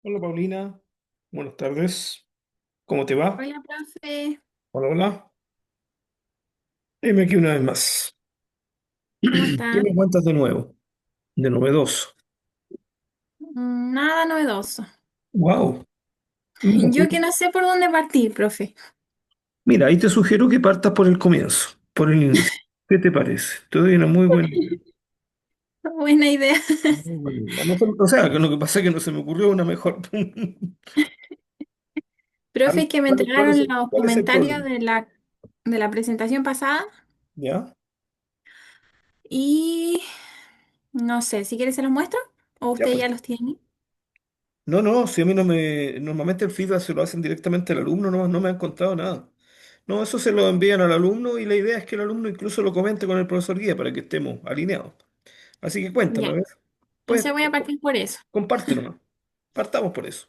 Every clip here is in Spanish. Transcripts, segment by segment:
Hola Paulina, buenas tardes. ¿Cómo te va? Hola, profe, Hola, hola. Heme aquí una vez más. ¿cómo ¿Qué está? me cuentas de nuevo? De novedoso. Nada novedoso. Wow. Yo que no sé por dónde partir, profe. Mira, ahí te sugiero que partas por el comienzo, por el inicio. ¿Qué te parece? Te doy una muy buena idea. Buena idea. Muy buena idea. O sea, que lo que pasa es que no se me ocurrió una mejor. Profe, es que me Cuál es entregaron los cuál es el comentarios problema? de la presentación pasada ¿Ya? y no sé, si quiere se los muestro o Ya usted pues. ya los tiene. No, no, si a mí no me... Normalmente el feedback se lo hacen directamente al alumno, no me han contado nada. No, eso se lo envían al alumno y la idea es que el alumno incluso lo comente con el profesor guía para que estemos alineados. Así que cuéntame, a Ya, ver. Pues entonces voy a partir por eso. comparte nomás. Partamos por eso.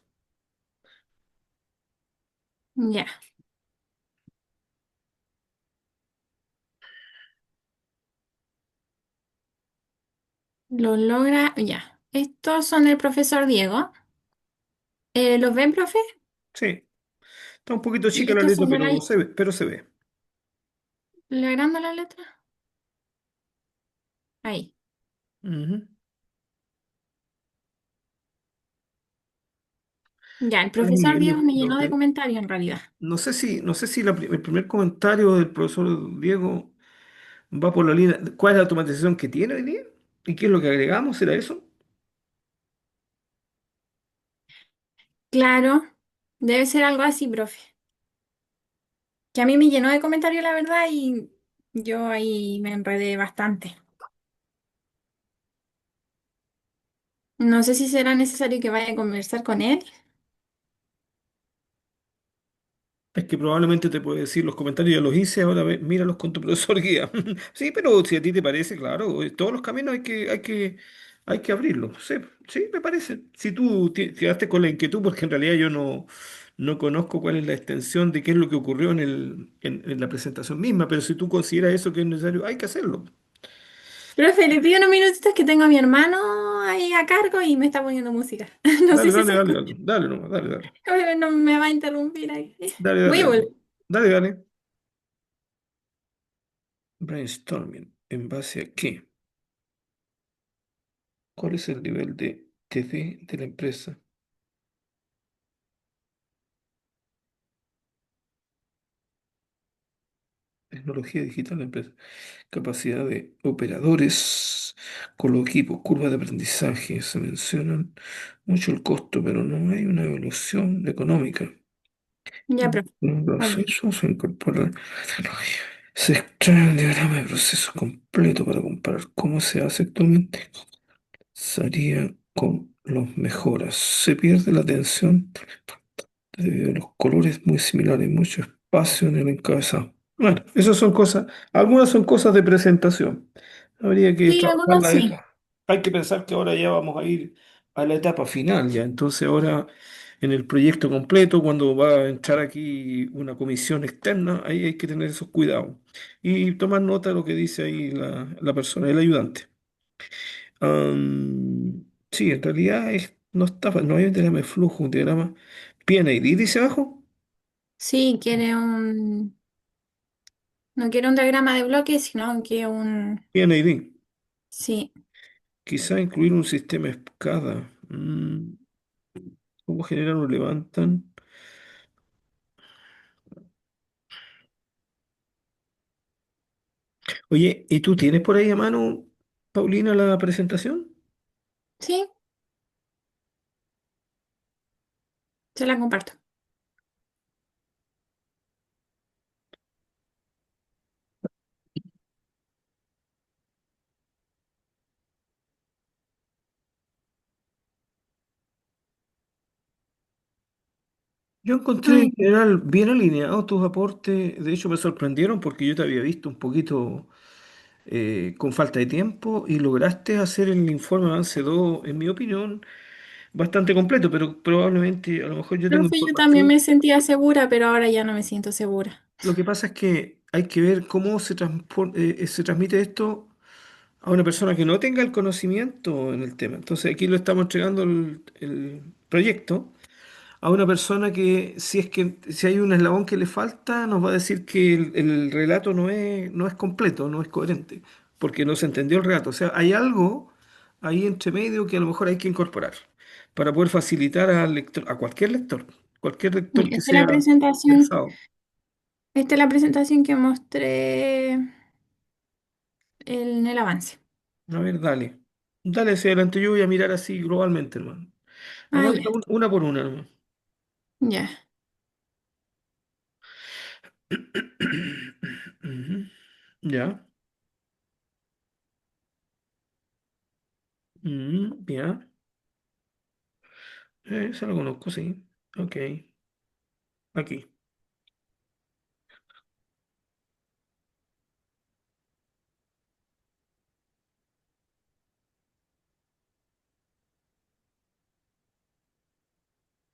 Ya, lo logra, ya. Estos son el profesor Diego. ¿Los ven, profe? Sí, está un poquito Y chica la estos letra, son de la... pero se ve. ¿Le agrando la letra? Ahí. Ujú. Ya, el Estás profesor Diego leyendo me llenó de comentarios en realidad. no sé si el primer comentario del profesor Diego va por la línea. ¿Cuál es la automatización que tiene hoy día? ¿Y qué es lo que agregamos? ¿Será eso? Claro, debe ser algo así, profe. Que a mí me llenó de comentarios, la verdad, y yo ahí me enredé bastante. No sé si será necesario que vaya a conversar con él. Es que probablemente te puede decir los comentarios, ya los hice, ahora míralos con tu profesor guía. Sí, pero si a ti te parece, claro, todos los caminos hay que abrirlos. Sí, sí, me parece. Si tú quedaste con la inquietud, porque en realidad yo no conozco cuál es la extensión de qué es lo que ocurrió en la presentación misma, pero si tú consideras eso que es necesario, hay que hacerlo. Profe, le pido unos minutitos que tengo a mi hermano ahí a cargo y me está poniendo música. No sé Dale, si dale, se dale, escucha. dale, dale nomás, dale, dale. No me va a interrumpir ahí. Dale, dale, Voy a dale. volver. Dale, dale. Brainstorming. ¿En base a qué? ¿Cuál es el nivel de TD de la empresa? Tecnología digital de la empresa. Capacidad de operadores con los equipos. Curva de aprendizaje. Se mencionan mucho el costo, pero no hay una evolución económica. Ya, En profe. un Volví. proceso se incorpora la tecnología. Se extrae el diagrama de proceso completo para comparar cómo se hace actualmente. Se haría con los mejoras. Se pierde la atención debido a los colores muy similares, mucho espacio en el encabezado. Bueno, esas son cosas, algunas son cosas de presentación. Habría que Sí, algunos trabajarla. sí. Hay que pensar que ahora ya vamos a ir a la etapa final ya. Entonces ahora en el proyecto completo, cuando va a entrar aquí una comisión externa, ahí hay que tener esos cuidados y tomar nota de lo que dice ahí la persona, el ayudante. Sí, en realidad no está, no hay un diagrama de flujo, un diagrama PNID dice abajo. Sí, no quiere un diagrama de bloques, sino que un, PNID. sí. Quizá incluir un sistema SCADA. ¿Cómo generan o levantan? Oye, ¿y tú tienes por ahí a mano, Paulina, la presentación? Sí, se la comparto. Yo encontré Mm, en general bien alineados tus aportes. De hecho, me sorprendieron porque yo te había visto un poquito con falta de tiempo y lograste hacer el informe avance 2, en mi opinión, bastante completo, pero probablemente a lo mejor yo tengo Profe, yo también información. me sentía segura, pero ahora ya no me siento segura. Lo que pasa es que hay que ver cómo se transmite esto a una persona que no tenga el conocimiento en el tema. Entonces aquí lo estamos entregando proyecto a una persona que si hay un eslabón que le falta, nos va a decir que el relato no es completo, no es coherente, porque no se entendió el relato. O sea, hay algo ahí entre medio que a lo mejor hay que incorporar para poder facilitar al lector, a cualquier lector Mira, que sea interesado. esta es la presentación que mostré en el avance. A ver, dale. Dale hacia adelante, yo voy a mirar así globalmente, hermano. Ah, Avanza ya, una por una, hermano. ya, Ujú. Ya. Ya. Esa lo conozco, sí. Ok. Aquí.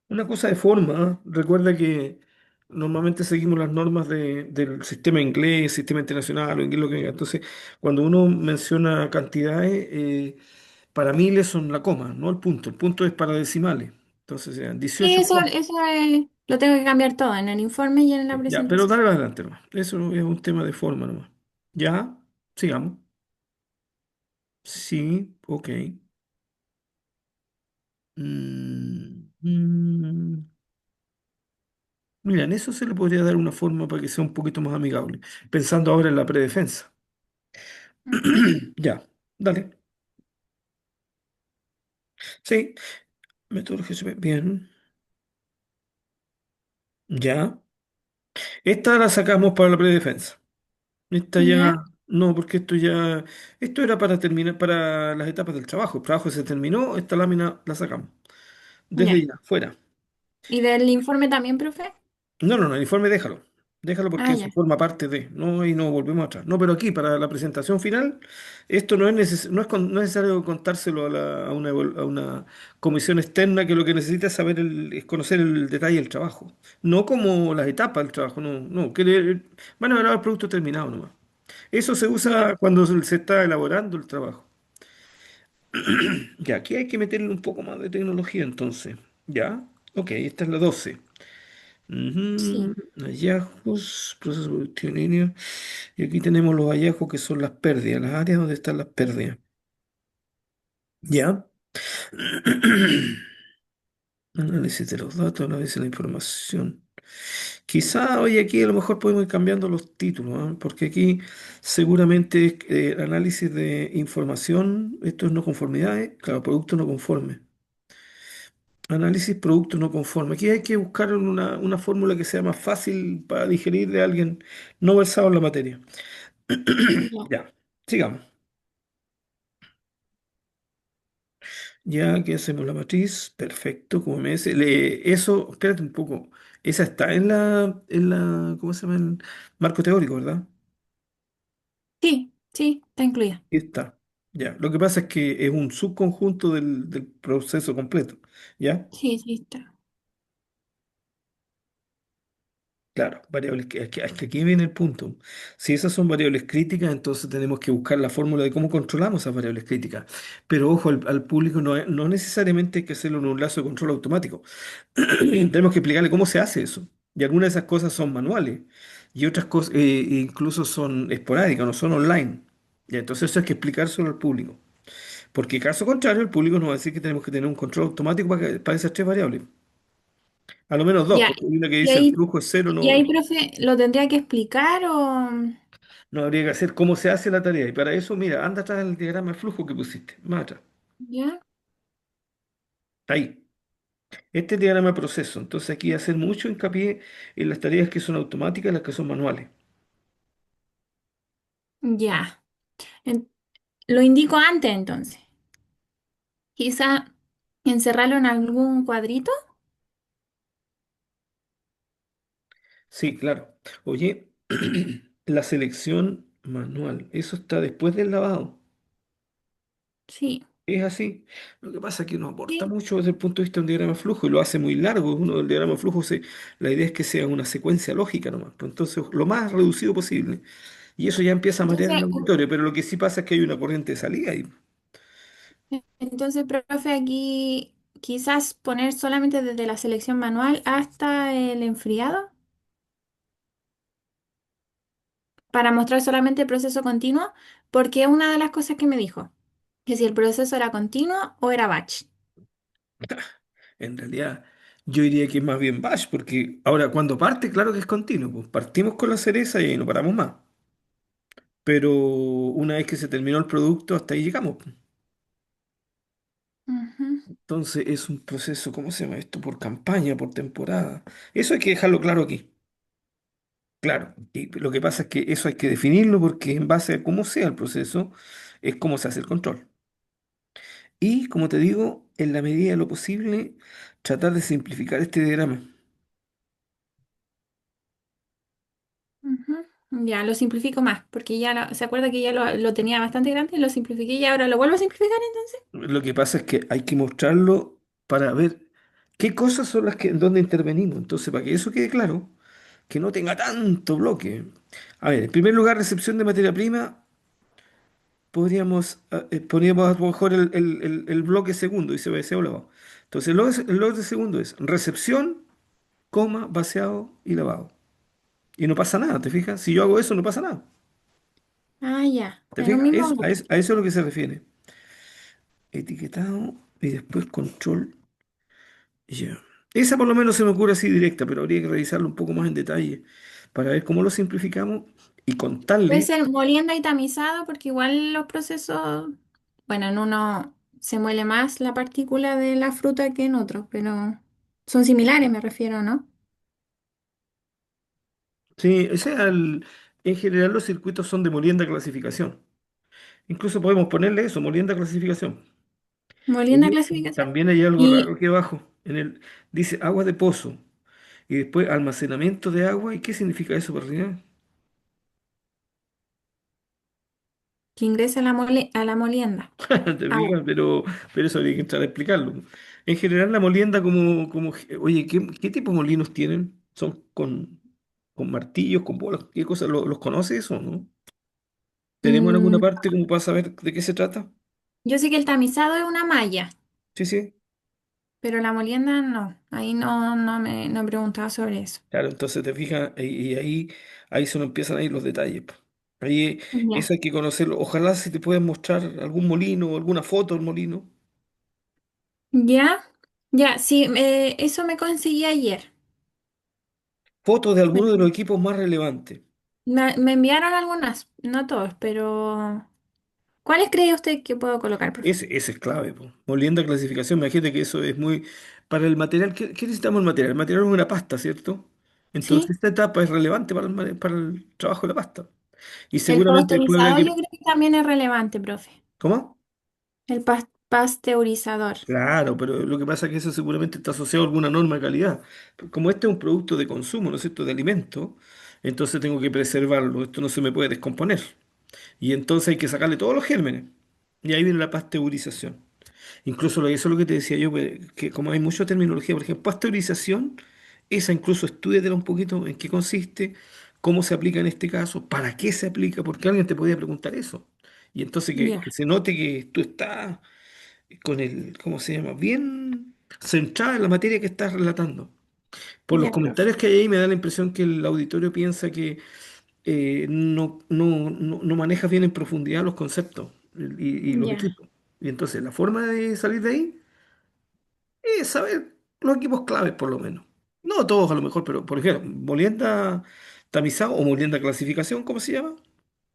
Una cosa de forma, ¿eh? Recuerda que normalmente seguimos las normas del sistema inglés, sistema internacional o inglés, lo que sea. Entonces, cuando uno menciona cantidades, para miles son la coma, no el punto. El punto es para decimales. Entonces, sean sí, 18. lo tengo que cambiar todo en el informe y en la Ya, pero presentación. dale adelante nomás. Eso es un tema de forma nomás. Ya, sigamos. Sí, ok. Mm. Mira, en eso se le podría dar una forma para que sea un poquito más amigable, pensando ahora en la predefensa. Ujú. Ya, dale. Sí, metodología bien. Ya. Esta la sacamos para la predefensa. Esta Ya, ya, no, porque esto era para terminar, para las etapas del trabajo. El trabajo se terminó, esta lámina la sacamos. Desde ya. ya, fuera. ¿Y del informe también, profe? No, no, no, el informe déjalo. Déjalo porque Ah, eso ya, forma parte de, no, y no volvemos atrás. No, pero aquí, para la presentación final, esto no es necesario contárselo a una comisión externa que lo que necesita es es conocer el detalle del trabajo. No como las etapas del trabajo, no, no, van a ver el producto terminado nomás. Eso se ya, usa cuando se está elaborando el trabajo. Ya, aquí hay que meterle un poco más de tecnología entonces. Ya, ok, esta es la 12. Ujú. sí. Hallazgos, proceso productivo en línea. Y aquí tenemos los hallazgos que son las pérdidas, las áreas donde están las pérdidas. ¿Ya? Análisis de los datos, análisis de la información. Quizá hoy aquí a lo mejor podemos ir cambiando los títulos, ¿ah? Porque aquí seguramente es análisis de información, esto es no conformidades, claro, producto no conforme. Análisis producto no conforme. Aquí hay que buscar una fórmula que sea más fácil para digerir de alguien no versado en la materia. Ya. Ya, sigamos. Ya que hacemos la matriz, perfecto, como MS. Eso, espérate un poco. Esa está ¿cómo se llama? El marco teórico, ¿verdad? Sí, sí, está incluida. Aquí está. Ya. Lo que pasa es que es un subconjunto del proceso completo. ¿Ya? Sí, sí, está. Claro, variables es que aquí viene el punto. Si esas son variables críticas, entonces tenemos que buscar la fórmula de cómo controlamos esas variables críticas. Pero ojo, al público no necesariamente hay que hacerlo en un lazo de control automático. Tenemos que explicarle cómo se hace eso. Y algunas de esas cosas son manuales y otras cosas incluso son esporádicas, no son online. Ya, entonces eso hay que explicárselo al público. Porque caso contrario, el público nos va a decir que tenemos que tener un control automático para esas tres variables. A lo menos dos, Ya. porque hay una que Y dice el ahí, flujo es cero, y no. ahí, profe, ¿lo tendría que explicar o...? No habría que hacer cómo se hace la tarea. Y para eso, mira, anda atrás del diagrama de flujo que pusiste. Más atrás. Ya, Ahí. Este es el diagrama de proceso. Entonces aquí hacer mucho hincapié en las tareas que son automáticas y las que son manuales. ya. En- lo indico antes entonces. Quizá encerrarlo en algún cuadrito. Sí, claro. Oye, la selección manual, eso está después del lavado. Sí, Es así. Lo que pasa es que no aporta sí. mucho desde el punto de vista de un diagrama de flujo y lo hace muy largo. Uno del diagrama de flujo, la idea es que sea una secuencia lógica nomás. Pues entonces, lo más reducido posible. Y eso ya empieza a marear el Entonces, auditorio, pero lo que sí pasa es que hay una corriente de salida ahí. profe, aquí. quizás poner solamente desde la selección manual hasta el enfriado para mostrar solamente el proceso continuo, porque es una de las cosas que me dijo, que si el proceso era continuo o era batch. En realidad, yo diría que es más bien batch, porque ahora cuando parte, claro que es continuo, pues partimos con la cereza y ahí no paramos más. Pero una vez que se terminó el producto, hasta ahí llegamos, pues. Ujú, Entonces es un proceso, ¿cómo se llama esto? Por campaña, por temporada. Eso hay que dejarlo claro aquí. Claro, y lo que pasa es que eso hay que definirlo porque en base a cómo sea el proceso, es cómo se hace el control. Y como te digo, en la medida de lo posible, tratar de simplificar este diagrama. ujú. Ya, lo simplifico más, porque ya se acuerda que ya lo tenía bastante grande y lo simplifiqué y ahora lo vuelvo a simplificar entonces. Lo que pasa es que hay que mostrarlo para ver qué cosas son las que en donde intervenimos. Entonces, para que eso quede claro, que no tenga tanto bloque. A ver, en primer lugar, recepción de materia prima, poníamos a lo mejor el bloque segundo y se va lavado. Entonces, el bloque segundo es recepción, coma, vaciado y lavado. Y no pasa nada, ¿te fijas? Si yo hago eso, no pasa nada. Ah, ya, ¿Te en un fijas? mismo bloque. A eso es a lo que se refiere. Etiquetado y después control. Ya. Esa por lo menos se me ocurre así directa, pero habría que revisarlo un poco más en detalle para ver cómo lo simplificamos y Puede contarle. ser molienda y tamizado, porque igual los procesos, bueno, en uno se muele más la partícula de la fruta que en otro, pero son similares, me refiero, ¿no? Sí, o sea, en general los circuitos son de molienda clasificación. Incluso podemos ponerle eso, molienda clasificación. Molienda Oye, clasificación. también hay algo raro Y aquí abajo. Dice agua de pozo y después almacenamiento de agua. ¿Y qué significa eso para arriba? que ingresa a a la molienda. ¿Te Agua. fijas? Pero eso habría que entrar a explicarlo. En general, la molienda oye, ¿qué tipo de molinos tienen? ¿Son con martillos, con bolas? ¿Qué cosas? ¿Los conoces o no? ¿Tenemos en alguna Mm, parte como para saber de qué se trata? yo sé que el tamizado es una malla, Sí, sí. pero la molienda no. Ahí no he preguntado sobre eso. Claro, entonces te fijas y ahí se nos empiezan a ir los detalles, po. Ahí Ya. eso hay que conocerlo. Ojalá si te pueden mostrar algún molino o alguna foto del molino. ¿Ya? Ya, sí, eso me conseguí ayer. Fotos de alguno de los Me, equipos más relevantes. me enviaron algunas, no todos, pero ¿cuáles cree usted que puedo colocar, profe? Ese es clave, po. Molienda clasificación, imagínate que eso es muy... Para el material, ¿qué necesitamos el material? El material es una pasta, ¿cierto? Entonces Sí, esta etapa es relevante para el trabajo de la pasta. Y el seguramente después habrá pasteurizador yo que... creo que también es relevante, profe. ¿Cómo? El pasteurizador. Claro, pero lo que pasa es que eso seguramente está asociado a alguna norma de calidad. Como este es un producto de consumo, ¿no es cierto?, de alimento, entonces tengo que preservarlo, esto no se me puede descomponer. Y entonces hay que sacarle todos los gérmenes. Y ahí viene la pasteurización. Incluso eso es lo que te decía yo, pues, que como hay mucha terminología, por ejemplo, pasteurización, esa incluso estudiatela un poquito en qué consiste, cómo se aplica en este caso, para qué se aplica, porque alguien te podía preguntar eso. Y entonces que Ya, se note que tú estás con ¿cómo se llama? Bien centrada en la materia que estás relatando. Por los ya, profe. comentarios que hay ahí me da la impresión que el auditorio piensa que no manejas bien en profundidad los conceptos y los Ya, equipos. Y entonces la forma de salir de ahí saber los equipos claves, por lo menos. No todos a lo mejor, pero por ejemplo, molienda tamizado o molienda clasificación, ¿cómo se llama?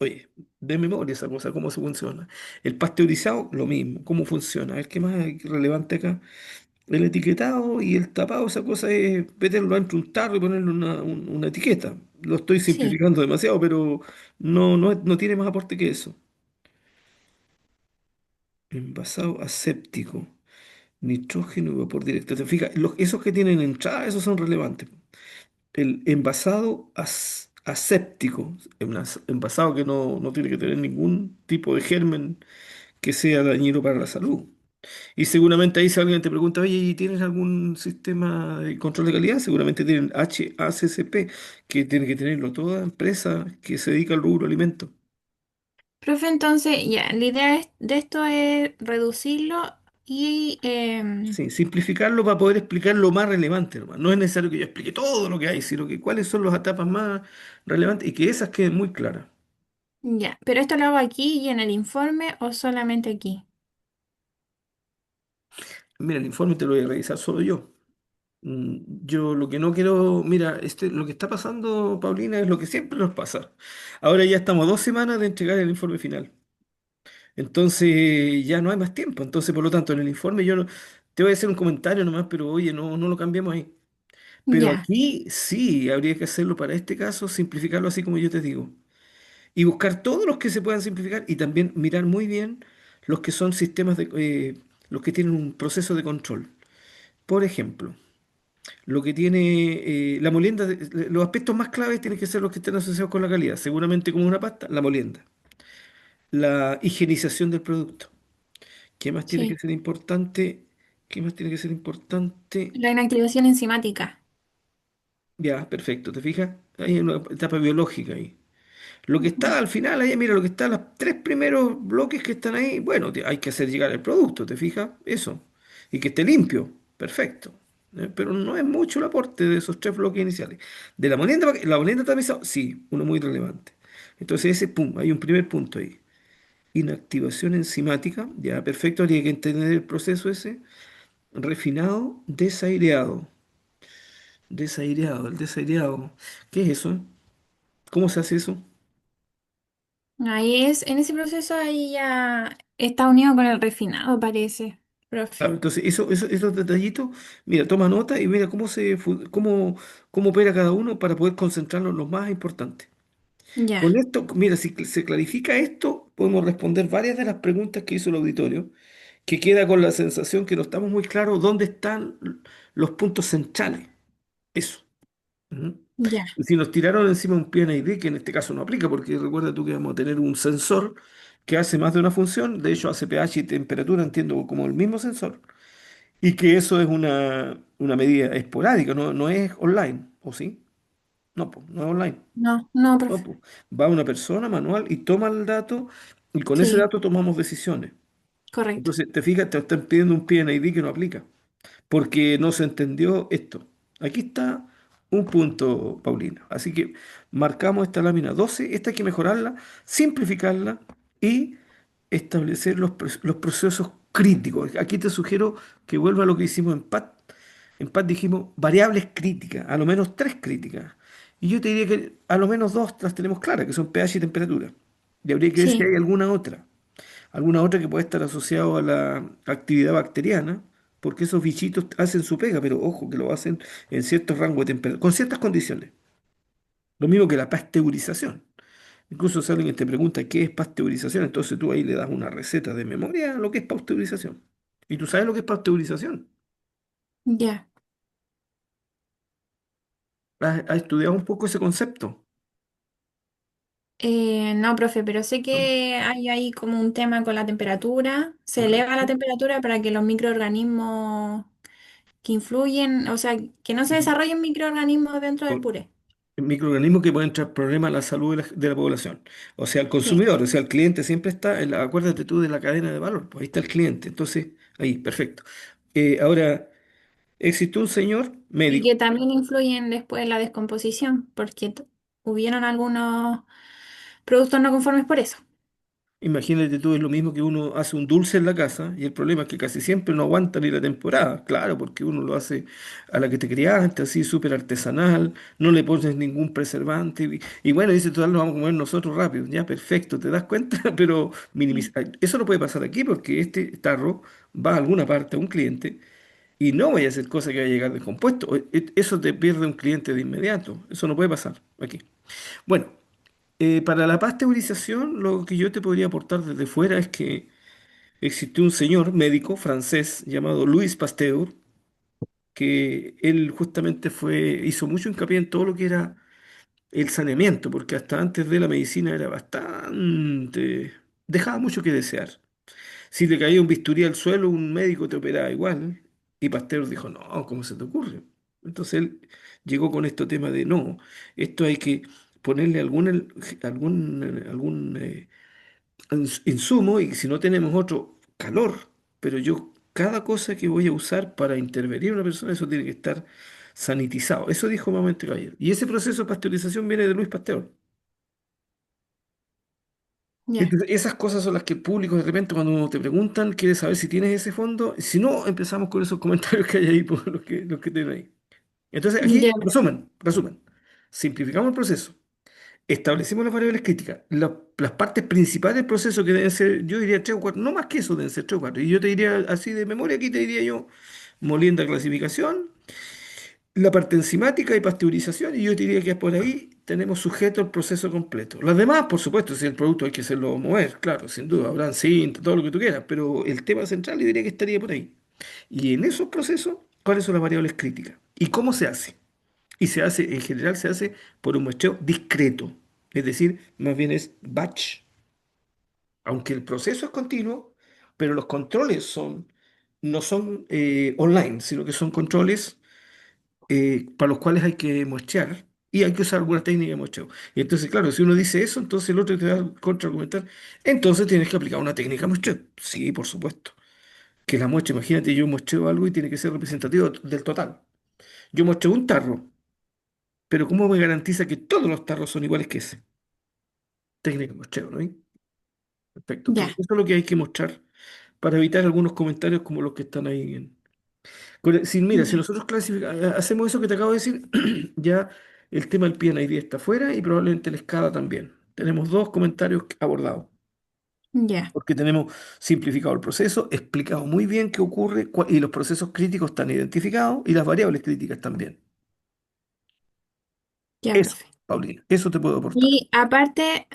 Oye, de memoria esa cosa, cómo se funciona. El pasteurizado, lo mismo, cómo funciona. A ver qué más hay relevante acá. El etiquetado y el tapado, esa cosa es meterlo dentro de un tarro y ponerle una etiqueta. Lo estoy sí, simplificando demasiado, pero no tiene más aporte que eso. Envasado aséptico. Nitrógeno y vapor directo. ¿Te fijas? Esos que tienen entrada, esos son relevantes. El envasado aséptico, envasado que no tiene que tener ningún tipo de germen que sea dañino para la salud. Y seguramente ahí si alguien te pregunta, oye, ¿y tienes algún sistema de control de calidad? Seguramente tienen HACCP, que tiene que tenerlo toda empresa que se dedica al rubro alimentos. profe, entonces, ya, la idea de esto es reducirlo y Sí, simplificarlo para poder explicar lo más relevante, nomás. No es necesario que yo explique todo lo que hay, sino que cuáles son las etapas más relevantes y que esas queden muy claras. ya. ¿Pero esto lo hago aquí y en el informe o solamente aquí? Mira, el informe te lo voy a revisar solo yo. Yo lo que no quiero, mira, lo que está pasando, Paulina, es lo que siempre nos pasa. Ahora ya estamos a 2 semanas de entregar el informe final. Entonces ya no hay más tiempo. Entonces, por lo tanto, en el informe yo te voy a hacer un comentario nomás, pero oye, no lo cambiemos ahí. Pero Ya, aquí sí habría que hacerlo para este caso, simplificarlo así como yo te digo. Y buscar todos los que se puedan simplificar y también mirar muy bien los que son sistemas los que tienen un proceso de control. Por ejemplo, lo que tiene la molienda, los aspectos más claves tienen que ser los que estén asociados con la calidad. Seguramente como una pasta, la molienda. La higienización del producto. ¿Qué más tiene que sí. ser importante? ¿Qué más tiene que ser importante? La inactivación enzimática. Ya, perfecto, ¿te fijas? Hay una etapa biológica ahí. Lo que Ujú. está al final, ahí, mira, lo que está, los tres primeros bloques que están ahí, bueno, hay que hacer llegar el producto, ¿te fijas? Eso. Y que esté limpio, perfecto. Pero no es mucho el aporte de esos tres bloques iniciales. De la molienda tamizada, sí, uno muy relevante. Entonces ese, pum, hay un primer punto ahí. Inactivación enzimática, ya, perfecto, habría que entender el proceso ese. Refinado, desaireado. Desaireado, el desaireado. ¿Qué es eso? ¿Cómo se hace eso? Ahí es, en ese proceso ahí ya está unido con el refinado, parece, Claro, profe. entonces, esos detallitos, mira, toma nota y mira cómo opera cada uno para poder concentrarnos en lo más importante. Con Ya, esto, mira, si se clarifica esto, podemos responder varias de las preguntas que hizo el auditorio, que queda con la sensación que no estamos muy claros dónde están los puntos centrales. Eso. Ujú. ya, Y si nos tiraron encima un PNID, que en este caso no aplica, porque recuerda tú que vamos a tener un sensor que hace más de una función, de hecho hace pH y temperatura, entiendo, como el mismo sensor, y que eso es una medida esporádica, no es online, ¿o sí? No, pues, no es online. no, no, No, profe. pues. Va una persona manual y toma el dato, y con ese Sí, dato tomamos decisiones. correcto. Entonces, te fijas, te están pidiendo un PNID que no aplica porque no se entendió esto. Aquí está un punto, Paulina. Así que marcamos esta lámina 12. Esta hay que mejorarla, simplificarla y establecer los procesos críticos. Aquí te sugiero que vuelva a lo que hicimos en PAT. En PAT dijimos variables críticas, a lo menos tres críticas. Y yo te diría que a lo menos dos las tenemos claras, que son pH y temperatura. Y habría que ver si Sí, hay alguna otra que puede estar asociada a la actividad bacteriana, porque esos bichitos hacen su pega, pero ojo, que lo hacen en ciertos rangos de temperatura, con ciertas condiciones. Lo mismo que la pasteurización. Incluso si alguien te pregunta qué es pasteurización, entonces tú ahí le das una receta de memoria a lo que es pasteurización. ¿Y tú sabes lo que es pasteurización? ya. ¿Has estudiado un poco ese concepto? No, profe, pero sé ¿No? que hay ahí como un tema con la temperatura. Se eleva la Correcto. temperatura para que los microorganismos que influyen, o sea, que no se Ujú. desarrollen microorganismos dentro del Con puré. microorganismos que pueden traer problemas a la salud de la población. O sea, el Sí. consumidor, o sea, el cliente siempre está, acuérdate tú de la cadena de valor, pues ahí está el cliente. Entonces, ahí, perfecto. Ahora, existe un señor Y médico. que también influyen después en la descomposición, porque hubieron algunos productos no conformes por eso. Imagínate tú, es lo mismo que uno hace un dulce en la casa y el problema es que casi siempre no aguanta ni la temporada, claro, porque uno lo hace a la que te criaste, así súper artesanal, no le pones ningún preservante y bueno, dice, total, lo vamos a comer nosotros rápido, ya, perfecto, ¿te das cuenta? Pero Sí. eso no puede pasar aquí porque este tarro va a alguna parte a un cliente y no vaya a ser cosa que vaya a llegar descompuesto, eso te pierde un cliente de inmediato, eso no puede pasar aquí. Bueno. Para la pasteurización, lo que yo te podría aportar desde fuera es que existió un señor médico francés llamado Louis Pasteur, que él justamente hizo mucho hincapié en todo lo que era el saneamiento, porque hasta antes de la medicina era bastante, dejaba mucho que desear. Si le caía un bisturí al suelo, un médico te operaba igual, y Pasteur dijo, no, ¿cómo se te ocurre? Entonces él llegó con este tema de, no, esto hay que ponerle algún insumo y si no tenemos otro, calor. Pero yo cada cosa que voy a usar para intervenir a una persona, eso tiene que estar sanitizado. Eso dijo Mamá Caballero. Y ese proceso de pasteurización viene de Luis Pasteur. Ya. Entonces, esas cosas son las que el público de repente cuando te preguntan quiere saber si tienes ese fondo. Si no, empezamos con esos comentarios que hay ahí, por los que tienen ahí. Entonces, aquí, Ya. resumen. Simplificamos el proceso. Establecimos las variables críticas, las partes principales del proceso que deben ser, yo diría tres o cuatro, no más que eso, deben ser tres o cuatro. Y yo te diría así de memoria, aquí te diría yo, molienda, clasificación, la parte enzimática y pasteurización, y yo te diría que por ahí tenemos sujeto el proceso completo. Las demás, por supuesto, si el producto hay que hacerlo mover, claro, sin duda, habrán cinta, todo lo que tú quieras, pero el tema central yo diría que estaría por ahí. Y en esos procesos, ¿cuáles son las variables críticas? ¿Y cómo se hace? Y se hace, en general se hace por un muestreo discreto, es decir, más bien es batch, aunque el proceso es continuo, pero los controles no son online, sino que son controles para los cuales hay que muestrear y hay que usar alguna técnica de muestreo. Y entonces, claro, si uno dice eso, entonces el otro te va a contraargumentar, entonces tienes que aplicar una técnica de muestreo. Sí, por supuesto. Que la muestra, imagínate, yo muestreo algo y tiene que ser representativo del total. Yo muestreo un tarro, pero ¿cómo me garantiza que todos los tarros son iguales que ese? Técnica de muestreo, ¿no? Perfecto. Ya. Entonces, eso es lo que hay que mostrar para evitar algunos comentarios como los que están ahí. Mira, si Ya. nosotros hacemos eso que te acabo de decir, ya el tema del PNID está fuera y probablemente la escala también. Tenemos dos comentarios abordados, Ya. porque tenemos simplificado el proceso, explicado muy bien qué ocurre y los procesos críticos están identificados y las variables críticas también. Ya, Eso, profe. Paulina, eso te puedo aportar. Y aparte,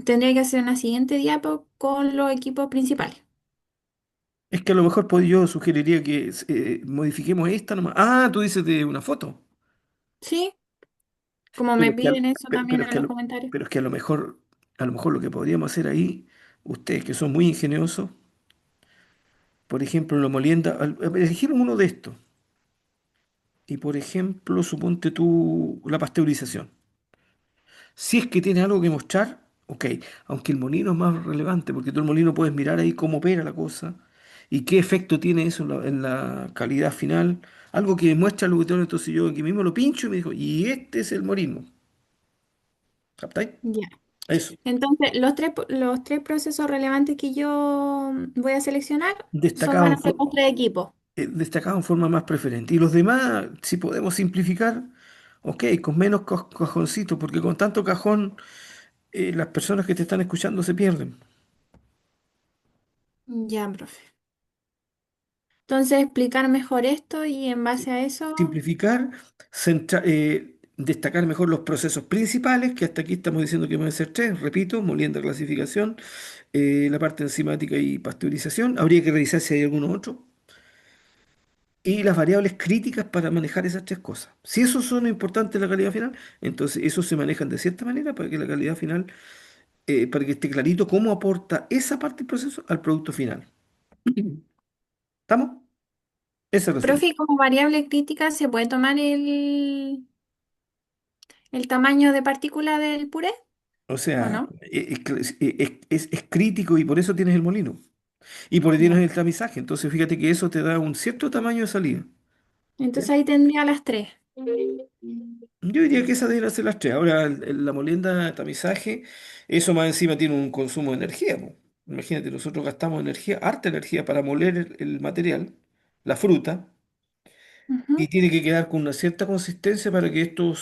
tendría que hacer una siguiente diapo con los equipos principales. Es que a lo mejor yo sugeriría que modifiquemos esta nomás. Ah, tú dices de una foto. Sí, como Pero me es que, piden eso también es en que los comentarios. pero es que a lo mejor lo que podríamos hacer ahí, ustedes que son muy ingeniosos, por ejemplo, en la molienda, elegimos uno de estos. Y por ejemplo, suponte tú la pasteurización. Si es que tienes algo que mostrar, ok, aunque el molino es más relevante, porque tú el molino puedes mirar ahí cómo opera la cosa y qué efecto tiene eso en la calidad final. Algo que muestra lo que tengo, entonces yo aquí mismo lo pincho y me dijo, y este es el molino. ¿Captáis? Ya. Eso. Entonces, los tres procesos relevantes que yo voy a seleccionar Destacado van en, a ser fo- los tres equipos. destacado en forma más preferente. Y los demás, si podemos simplificar, ok, con menos cajoncitos, porque con tanto cajón, las personas que te están escuchando se pierden. Ya, profe. Entonces, explicar mejor esto y en base a eso, Simplificar, destacar mejor los procesos principales, que hasta aquí estamos diciendo que van a ser tres, repito, molienda, clasificación, la parte enzimática y pasteurización. Habría que revisar si hay alguno otro. Y las variables críticas para manejar esas tres cosas. Si esos son importantes en la calidad final, entonces esos se manejan de cierta manera para que la calidad final, para que esté clarito cómo aporta esa parte del proceso al producto final. ¿Estamos? Ese resumen. profe, y como variable crítica se puede tomar el tamaño de partícula del puré, O ¿o sea, no? es crítico y por eso tienes el molino. Y por ahí tienes Ya. el tamizaje. Entonces fíjate que eso te da un cierto tamaño de salida. ¿Ya? Entonces ahí tendría las tres. Yo diría que esas deberían ser las tres. Ahora, la molienda de tamizaje, eso más encima tiene un consumo de energía, po. Imagínate, nosotros gastamos energía, harta energía para moler el material, la fruta, y Ujú. tiene que quedar con una cierta consistencia para que esto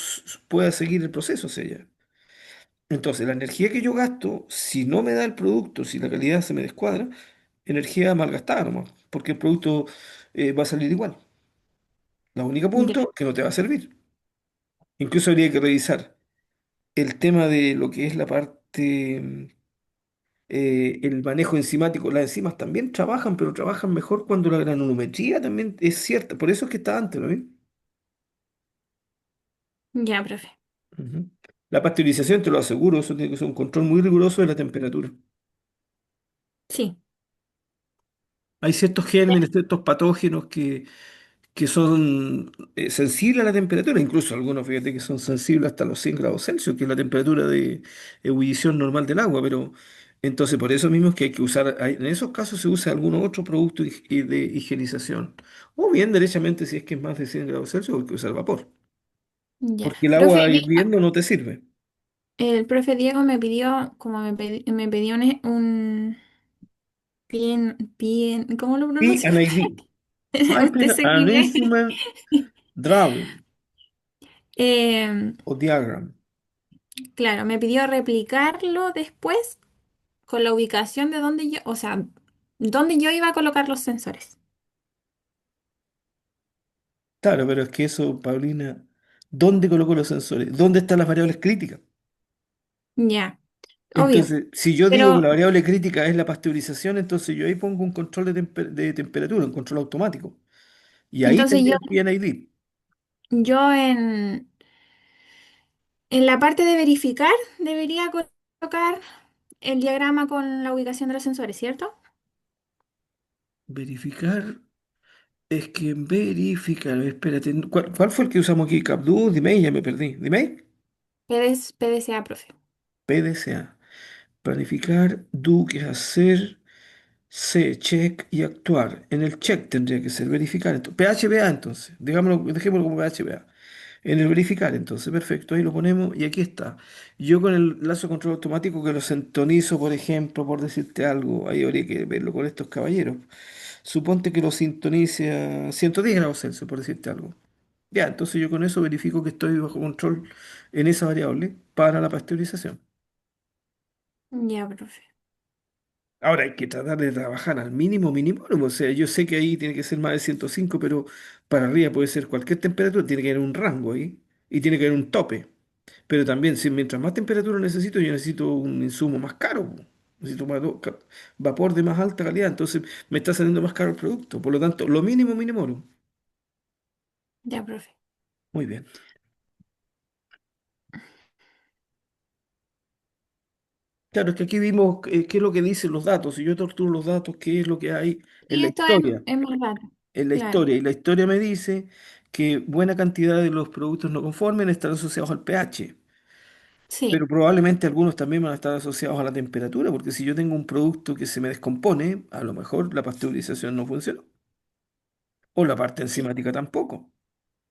pueda seguir el proceso, o sea, ya. Entonces, la energía que yo gasto, si no me da el producto, si la calidad se me descuadra, energía malgastada nomás, porque el producto va a salir igual. La única Ya, punto que no te va a servir. Incluso habría que revisar el tema de lo que es la parte, el manejo enzimático. Las enzimas también trabajan, pero trabajan mejor cuando la granulometría también es cierta. Por eso es que está antes, ¿no ven? ya, profe. Ujú. La pasteurización, te lo aseguro, eso tiene que ser un control muy riguroso de la temperatura. Sí. Hay ciertos gérmenes, ciertos patógenos que son sensibles a la temperatura, incluso algunos, fíjate que son sensibles hasta los 100 grados Celsius, que es la temperatura de ebullición normal del agua, pero Entonces, por eso mismo es que hay que usar, en esos casos se usa algún otro producto de higienización. O bien, derechamente, si es que es más de 100 grados Celsius, hay que usar vapor. Ya. Porque el Profe, agua hirviendo no te sirve. el profe Diego me pidió, como me pidió ¿cómo lo pronuncio? PNID. Usted Piping se and inglés. Instrument Drawing Eh, o Diagram. claro, me pidió replicarlo después con la ubicación de donde yo, o sea, donde yo iba a colocar los sensores. Claro, pero es que eso, Paulina, ¿dónde coloco los sensores? ¿Dónde están las variables críticas? Ya, obvio. Entonces, si yo digo que Pero la variable crítica es la pasteurización, entonces yo ahí pongo un control de temperatura, un control automático. Y ahí entonces tendría el PNID. yo en la parte de verificar debería colocar el diagrama con la ubicación de los sensores, ¿cierto? Verificar, es que verificar, espérate, ¿cuál fue el que usamos aquí? ¿Capdu? ¿Dimei? Ya me perdí. ¿Dimei? PDCA, profe. PDCA. Planificar, do, que es hacer, C, check y actuar. En el check tendría que ser verificar. Entonces, PHBA entonces, dejémoslo como PHBA. En el verificar, entonces, perfecto, ahí lo ponemos y aquí está. Yo con el lazo de control automático que lo sintonizo, por ejemplo, por decirte algo, ahí habría que verlo con estos caballeros. Suponte que lo sintonice a 110 grados Celsius, por decirte algo. Ya, entonces yo con eso verifico que estoy bajo control en esa variable para la pasteurización. Ya, profe. Ahora hay que tratar de trabajar al mínimo mínimo. O sea, yo sé que ahí tiene que ser más de 105, pero para arriba puede ser cualquier temperatura, tiene que haber un rango ahí y tiene que haber un tope. Pero también, si mientras más temperatura necesito, yo necesito un insumo más caro, po. Necesito vapor de más alta calidad, entonces me está saliendo más caro el producto. Por lo tanto, lo mínimo mínimo. Ya, profe. Muy bien. Claro, es que aquí vimos qué es lo que dicen los datos. Si yo torturo los datos, qué es lo que hay en Sí, la esto historia. es más rato. En la Claro. historia. Y la historia me dice que buena cantidad de los productos no conformes están asociados al pH. Pero Sí. probablemente algunos también van a estar asociados a la temperatura, porque si yo tengo un producto que se me descompone, a lo mejor la pasteurización no funcionó. O la parte enzimática tampoco.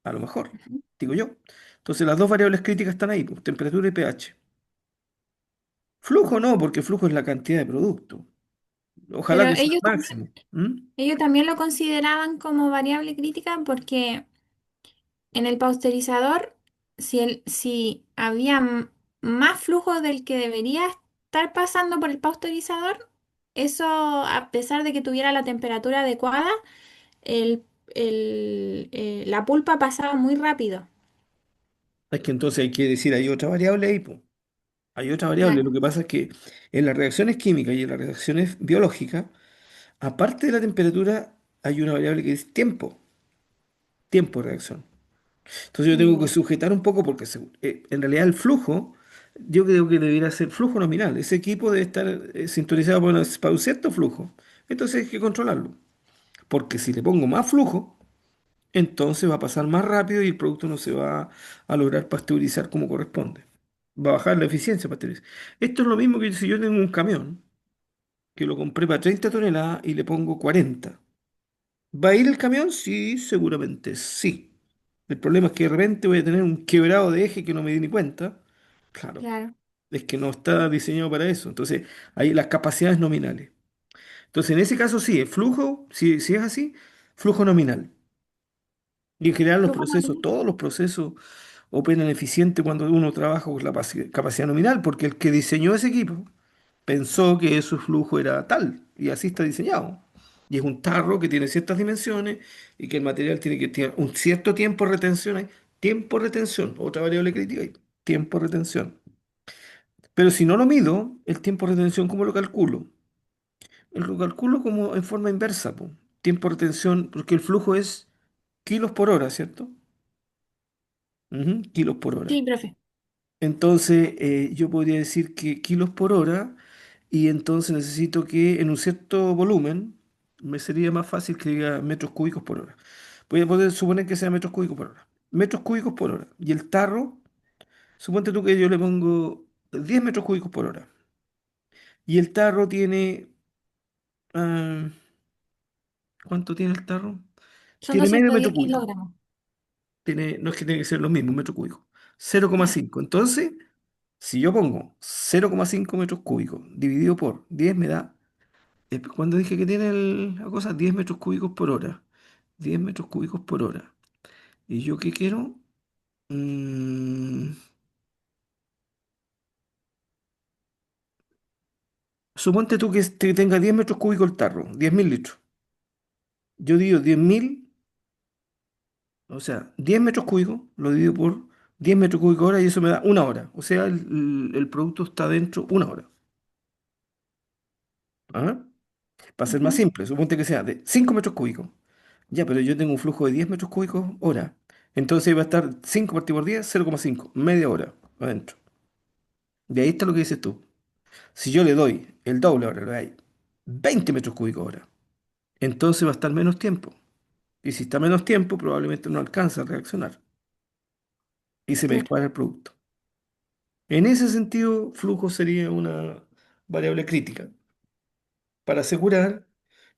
A lo mejor, Ujú. digo yo. Entonces las dos variables críticas están ahí, pues, temperatura y pH. Flujo no, porque flujo es la cantidad de producto. Pero Ojalá que sea el máximo. ¿Mm? ellos también lo consideraban como variable crítica porque en el pasteurizador, si había más flujo del que debería estar pasando por el pasteurizador, eso, a pesar de que tuviera la temperatura adecuada, la pulpa pasaba muy rápido. Es que entonces hay que decir, hay otra variable ahí, pues. Hay otra variable. Lo Claro. que pasa es que en las reacciones químicas y en las reacciones biológicas, aparte de la temperatura, hay una variable que es tiempo, tiempo de reacción. Entonces yo tengo que Ya, sujetar un poco porque en realidad el flujo, yo creo que debería ser flujo nominal. Ese equipo debe estar sintonizado para un cierto flujo. Entonces hay que controlarlo. Porque si le pongo más flujo, entonces va a pasar más rápido y el producto no se va a lograr pasteurizar como corresponde. Va a bajar la eficiencia pasteurización. Esto es lo mismo que si yo tengo un camión que lo compré para 30 toneladas y le pongo 40. ¿Va a ir el camión? Sí, seguramente sí. El problema es que de repente voy a tener un quebrado de eje que no me di ni cuenta. Claro, claro. es que no está diseñado para eso. Entonces, hay las capacidades nominales. Entonces, en ese caso sí, el flujo, si es así, flujo nominal. Y en general los Flujo procesos, nominal. todos los procesos operan eficiente cuando uno trabaja con la capacidad nominal, porque el que diseñó ese equipo pensó que su flujo era tal, y así está diseñado. Y es un tarro que tiene ciertas dimensiones y que el material tiene que tener un cierto tiempo de retención. Hay tiempo de retención, otra variable crítica, hay tiempo de retención. Pero si no lo mido, el tiempo de retención, ¿cómo lo calculo? Lo calculo como en forma inversa, po. Tiempo de retención, porque el flujo es kilos por hora, ¿cierto? Ujú, kilos por hora. Sí, profe. Entonces, yo podría decir que kilos por hora y entonces necesito que en un cierto volumen me sería más fácil que diga metros cúbicos por hora. Voy a poder suponer que sea metros cúbicos por hora. Metros cúbicos por hora. Y el tarro, suponte tú que yo le pongo 10 metros cúbicos por hora. Y el tarro tiene, ah, ¿cuánto tiene el tarro? Son Tiene medio metro 210 cúbico. kilogramos. Tiene, no es que tiene que ser los mismos metros cúbicos. cero coma Ya, cinco Entonces, si yo pongo 0,5 metros cúbicos dividido por 10 me da, cuando dije que tiene la cosa, 10 metros cúbicos por hora. 10 metros cúbicos por hora. ¿Y yo qué quiero? Mm, Suponte tú que tenga 10 metros cúbicos el tarro, 10.000 litros. Yo divido 10.000, o sea, 10 metros cúbicos, lo divido por 10 metros cúbicos hora y eso me da una hora. O sea, el producto está dentro una hora. ¿Ah? Para ser más ujú, simple, suponte que sea de 5 metros cúbicos. Ya, pero yo tengo un flujo de 10 metros cúbicos hora. Entonces va a estar 5 partido por 10, 0,5, media hora adentro. De ahí está lo que dices tú. Si yo le doy el doble ahora, le doy 20 metros cúbicos hora, entonces va a estar menos tiempo. Y si está menos tiempo, probablemente no alcanza a reaccionar y se me claro, dispara el producto. En ese sentido, flujo sería una variable crítica para asegurar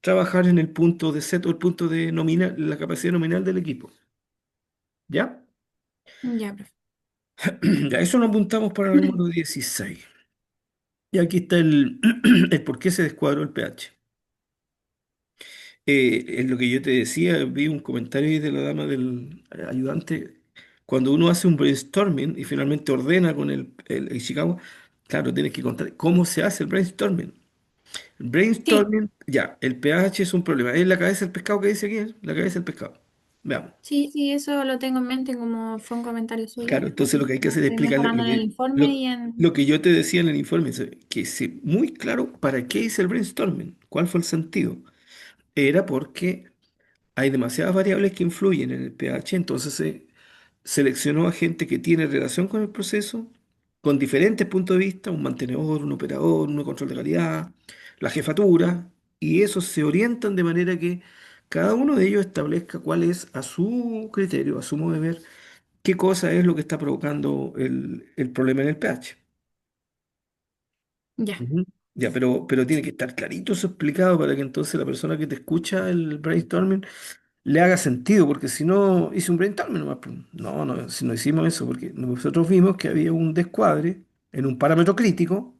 trabajar en el punto de set o el punto de nominal, la capacidad nominal del equipo. ¿Ya? ya, profe. Ya, eso lo apuntamos para el número 16. Y aquí está el por qué se descuadró el pH. Es lo que yo te decía, vi un comentario ahí de la dama del ayudante. Cuando uno hace un brainstorming y finalmente ordena con el Ishikawa, claro, tienes que contar cómo se hace el brainstorming. El Sí, brainstorming, ya, el pH es un problema. Es la cabeza del pescado que dice aquí, ¿eh? La cabeza del pescado. Veamos. sí, sí, eso lo tengo en mente como fue un comentario suyo, Claro, entonces lo así que hay que que hacer es estoy explicarle mejorando en el informe y en... lo que yo te decía en el informe, que es muy claro para qué hice el brainstorming, cuál fue el sentido. Era porque hay demasiadas variables que influyen en el pH, entonces se seleccionó a gente que tiene relación con el proceso, con diferentes puntos de vista, un mantenedor, un operador, un control de calidad, la jefatura, y esos se orientan de manera que cada uno de ellos establezca cuál es a su criterio, a su modo de ver, qué cosa es lo que está provocando el problema en el pH. Ya, Ujú. Ya, pero tiene que estar clarito eso explicado para que entonces la persona que te escucha el brainstorming le haga sentido, porque si no hice un brainstorming nomás, pues. No, no, si no hicimos eso, porque nosotros vimos que había un descuadre en un parámetro crítico,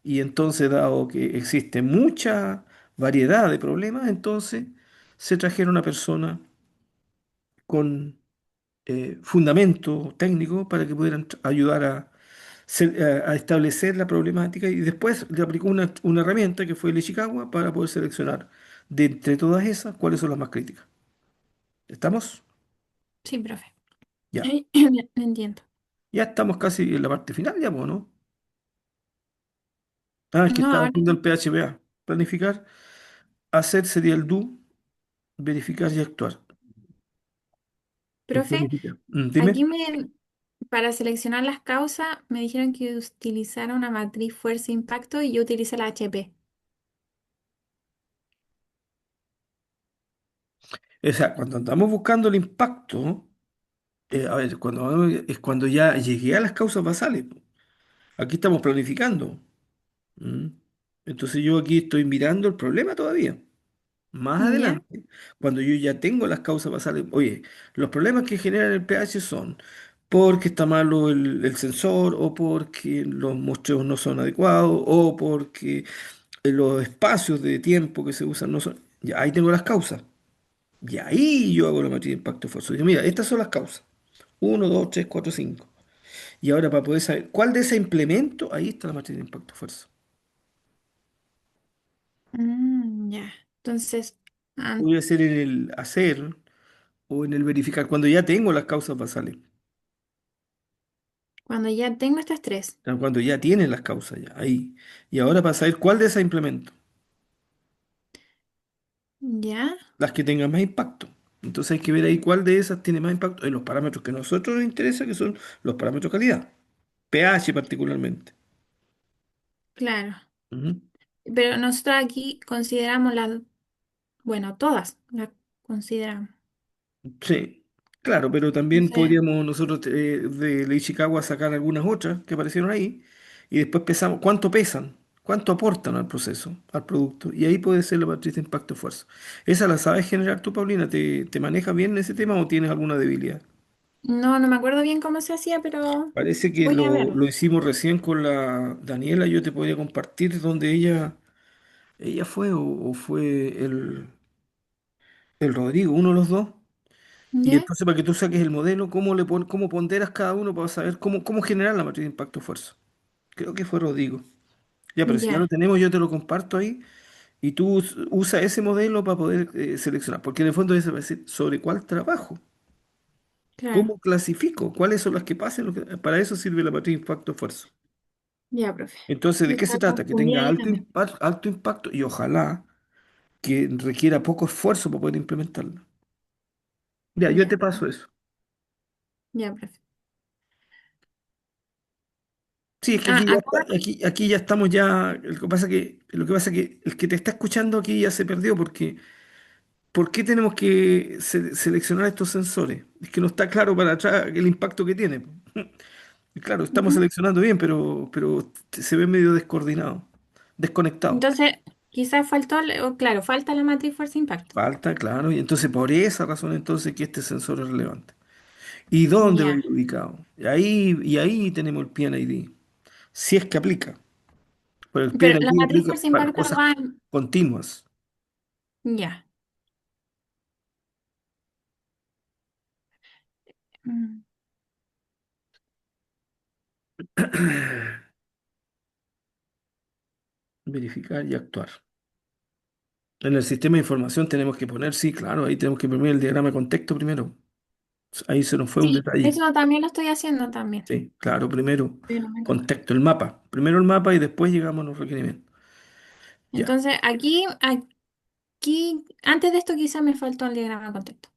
y entonces, dado que existe mucha variedad de problemas, entonces se trajeron a persona con fundamento técnico para que pudieran ayudar a establecer la problemática y después le aplicó una herramienta que fue el Ishikawa para poder seleccionar de entre todas esas cuáles son las más críticas. ¿Estamos? sí, profe. Ya. Entiendo. Ya estamos casi en la parte final, ya, pues, ¿no? Ah, es que No, estaba ahora, haciendo el PHPA. Planificar, hacer sería el do, verificar y actuar. profe, Planificar. Dime. aquí para seleccionar las causas me dijeron que utilizara una matriz fuerza-impacto y yo utilicé la HP. O sea, cuando andamos buscando el impacto, a ver, es cuando ya llegué a las causas basales, po. Aquí estamos planificando. ¿Mm? Entonces yo aquí estoy mirando el problema todavía. Más ¿Ya? adelante, cuando yo ya tengo las causas basales, oye, los problemas que generan el pH son porque está malo el sensor, o porque los muestreos no son adecuados, o porque los espacios de tiempo que se usan no son. Ya ahí tengo las causas. Y ahí yo hago la matriz de impacto esfuerzo. Digo, mira, estas son las causas. Uno, 2, 3, 4, 5. Y ahora para poder saber cuál de ese implemento, ahí está la matriz de impacto esfuerzo. Ya. Entonces, ah, Voy a hacer en el hacer o en el verificar, cuando ya tengo las causas basales. cuando ya tengo estas tres, Sea, cuando ya tienen las causas ya, ahí. Y ahora para saber cuál de esas implemento, ¿ya? las que tengan más impacto. Entonces hay que ver ahí cuál de esas tiene más impacto en los parámetros que a nosotros nos interesa, que son los parámetros de calidad. pH particularmente. Claro. Ujú. Pero nosotros aquí consideramos las, bueno, todas las consideramos. Sí, claro, pero también Entonces, podríamos nosotros de Ishikawa sacar algunas otras que aparecieron ahí y después pesamos cuánto pesan. ¿Cuánto aportan al proceso, al producto? Y ahí puede ser la matriz de impacto-esfuerzo. ¿Esa la sabes generar tú, Paulina? ¿Te manejas bien en ese tema o tienes alguna debilidad? No, no me acuerdo bien cómo se hacía, pero Parece que voy a lo verlo. hicimos recién con la Daniela. Yo te podría compartir donde ella fue o fue el Rodrigo, uno de los dos. Y ¿Ya? entonces para que tú saques el modelo, cómo ponderas cada uno para saber cómo generar la matriz de impacto-esfuerzo. Creo que fue Rodrigo. Ya, pero si ya lo Ya, tenemos, yo te lo comparto ahí. Y tú usa ese modelo para poder seleccionar, porque en el fondo eso va a decir sobre cuál trabajo, claro. cómo clasifico, cuáles son las que pasan, para eso sirve la matriz impacto-esfuerzo. Ya, profe. Entonces, ¿de Yo qué se estaba trata? Que confundida tenga ahí también. alto impacto y ojalá que requiera poco esfuerzo para poder implementarlo. Ya, yo te Ya, paso eso. ya, profe. Sí, es que Ah, aquí ya acá, está, aquí ya estamos ya. Lo que pasa que el que te está escuchando aquí ya se perdió porque ¿por qué tenemos que seleccionar estos sensores? Es que no está claro para atrás el impacto que tiene. Y claro, estamos ujú. seleccionando bien, pero se ve medio descoordinado, desconectado. Entonces, quizás faltó, o claro, falta la matriz fuerza-impacto. Falta, claro, y entonces por esa razón entonces que este sensor es relevante. ¿Y dónde va a Ya. ir ubicado? Y ahí tenemos el PNID, si es que aplica. Pero el Pero la PNID matriz aplica para fuerza-impacto cosas va continuas. Ya. Mm. Verificar y actuar. En el sistema de información tenemos que poner, sí, claro, ahí tenemos que imprimir el diagrama de contexto primero. Ahí se nos fue un Sí, detalle. eso también lo estoy haciendo también. Sí, claro, primero Pero no me acuerdo. contexto, el mapa. Primero el mapa y después llegamos a los requerimientos. Ya. Entonces, aquí, antes de esto quizás me faltó el diagrama de contexto.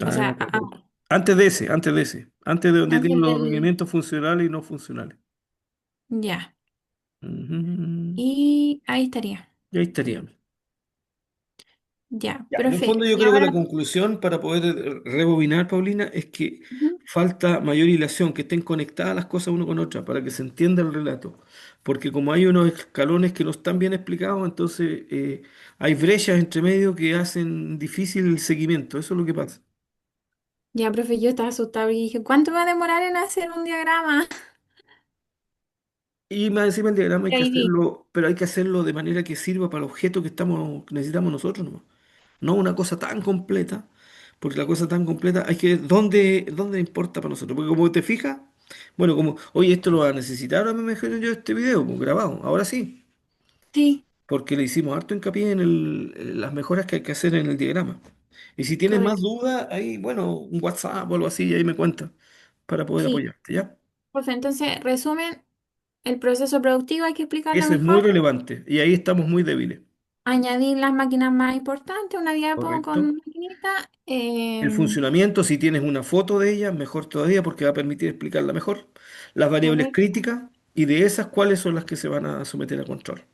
A O ver, sea, no te preocupes. Antes de donde antes tienen los del... requerimientos funcionales y no funcionales. Ya. Ujú. Y ahí estaría. Y ahí estaríamos. Ya, Ya, en el profe. fondo yo Y creo que la ahora... conclusión para poder rebobinar, Paulina, es que Ujú. falta mayor hilación, que estén conectadas las cosas uno con otra, para que se entienda el relato. Porque como hay unos escalones que no están bien explicados, entonces hay brechas entre medio que hacen difícil el seguimiento. Eso es lo que pasa. Ya, profe, yo estaba asustada y dije, ¿cuánto va a demorar en hacer un diagrama? Y más encima el diagrama hay Y que ahí vi. hacerlo, pero hay que hacerlo de manera que sirva para el objeto que necesitamos nosotros, ¿no? No una cosa tan completa, porque la cosa tan completa hay que ver dónde importa para nosotros. Porque como te fijas, bueno, como, oye, esto lo va a necesitar, ahora me imagino yo este video pues, grabado, ahora sí, Sí, porque le hicimos harto hincapié en las mejoras que hay que hacer en el diagrama. Y si tienes más correcto. dudas, ahí, bueno, un WhatsApp o algo así, ahí me cuentas para poder Sí. apoyarte, ¿ya? Profe, entonces, resumen, el proceso productivo hay que explicarlo Eso es muy mejor. relevante y ahí estamos muy débiles. Añadir las máquinas más importantes, una diapo Correcto. con maquinita. El funcionamiento, si tienes una foto de ella, mejor todavía porque va a permitir explicarla mejor. Las variables Correcto. críticas y de esas, ¿cuáles son las que se van a someter a control?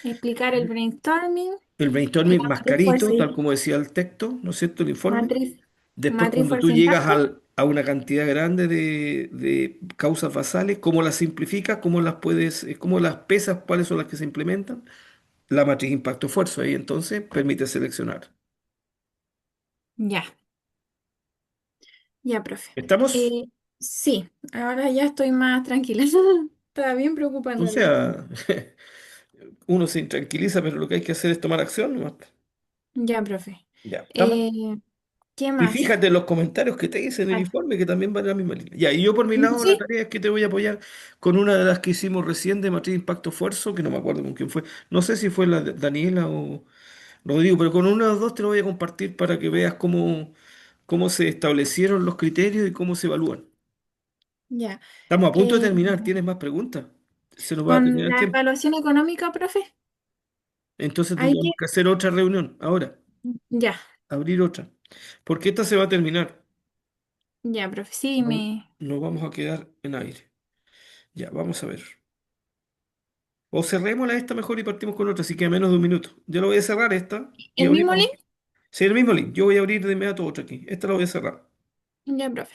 Explicar el brainstorming, El la brainstorming más matriz fuerza carito, tal y como decía el texto, ¿no es cierto? El informe. matriz, Después, matriz cuando tú fuerza llegas impacto. a una cantidad grande de causas basales, ¿cómo las simplificas? ¿Cómo las pesas? ¿Cuáles son las que se implementan? La matriz impacto-esfuerzo ahí entonces permite seleccionar. Ya, ya, profe. ¿Estamos? Eh, sí, ahora ya estoy más tranquila. Estaba bien preocupada en O realidad. sea, uno se intranquiliza, pero lo que hay que hacer es tomar acción nomás. Ya, profe. Ya, ¿estamos? Eh, ¿Qué Y más? fíjate en los comentarios que te hice en el Ah, informe, que también van en la misma línea. Ya, y yo por mi lado, la sí, tarea es que te voy a apoyar con una de las que hicimos recién de matriz impacto esfuerzo, que no me acuerdo con quién fue. No sé si fue la de Daniela o Rodrigo, pero con una de las dos te lo voy a compartir para que veas cómo se establecieron los criterios y cómo se evalúan. ya. Estamos a punto de Eh, terminar. ¿Tienes más preguntas? Se nos va a con terminar el la tiempo. evaluación económica, profe, Entonces hay que... tendríamos que hacer otra reunión ahora, Ya, abrir otra. Porque esta se va a terminar. ya, profe, sí, No, me... no vamos a quedar en aire. Ya, vamos a ver. O cerrémosla esta mejor y partimos con otra, así que a menos de un minuto. Yo la voy a cerrar esta y ¿El mismo abrimos. link? Sí, el mismo link. Yo voy a abrir de inmediato otra aquí. Esta la voy a cerrar. Ya, profe.